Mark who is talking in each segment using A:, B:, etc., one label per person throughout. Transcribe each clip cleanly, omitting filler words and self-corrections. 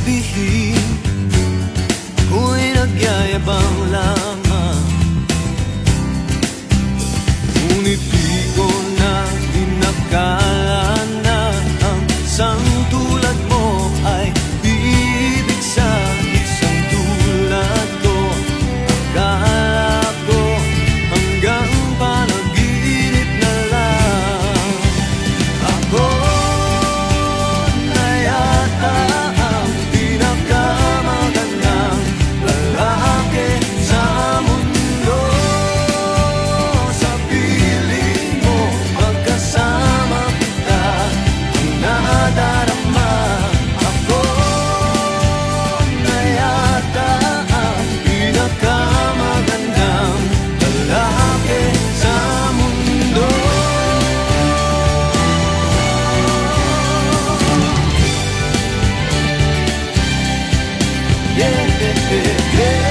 A: sabihin, ako'y nagyayabang lamang. Ngunit di ko na inakala na ang isang tulad mo ay bibig sa isang tulad ko. Akala ko hanggang panaginip na lang. Ako na yata ang pinakamagandang lalaki sa mundo. Sa piling mo, pagkasama kita, ang nadarama. Ako na yata ang pinakamagandang lalaki sa mundo. Yeah, yeah, yeah,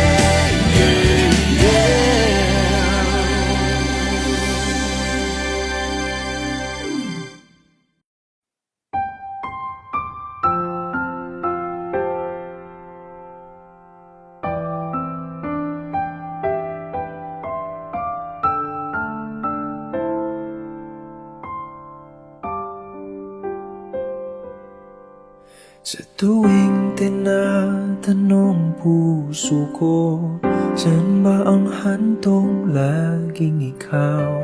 B: Sa tuwing tinatanong puso ko, saan ba ang hantong laging ikaw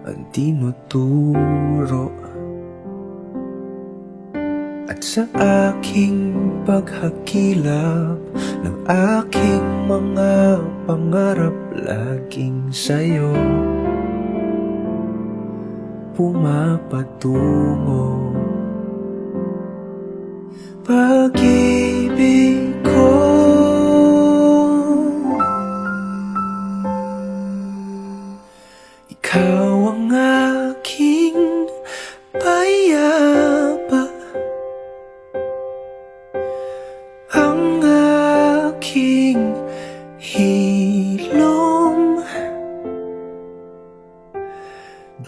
B: ang tinuturo? At sa aking paghakilap ng aking mga pangarap, laging sa'yo pumapatungo. Pag-ibig ko, ikaw ang aking payapa, ang aking hilom.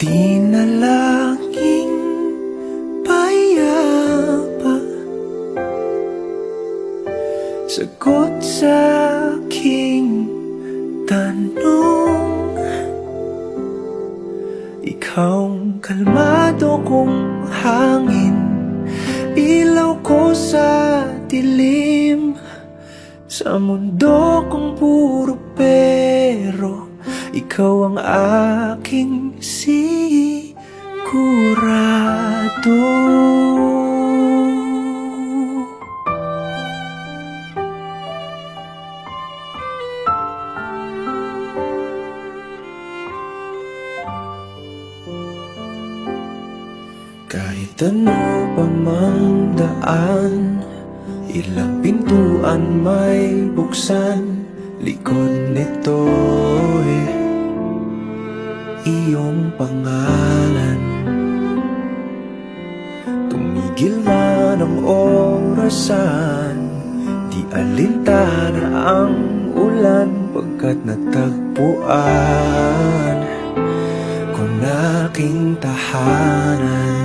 B: Di na laging payapa, sagot sa aking tanong. Ikaw ang kalmado kong hangin, ilaw ko sa dilim. Sa mundo kong puro pero, ikaw ang aking sigurado. Kahit ano pa mang daan, ilang pintuan may buksan, likod nito'y iyong pangalan. Tumigil man ang orasan, di alintana ang ulan, pagkat natagpuan ko na aking tahanan.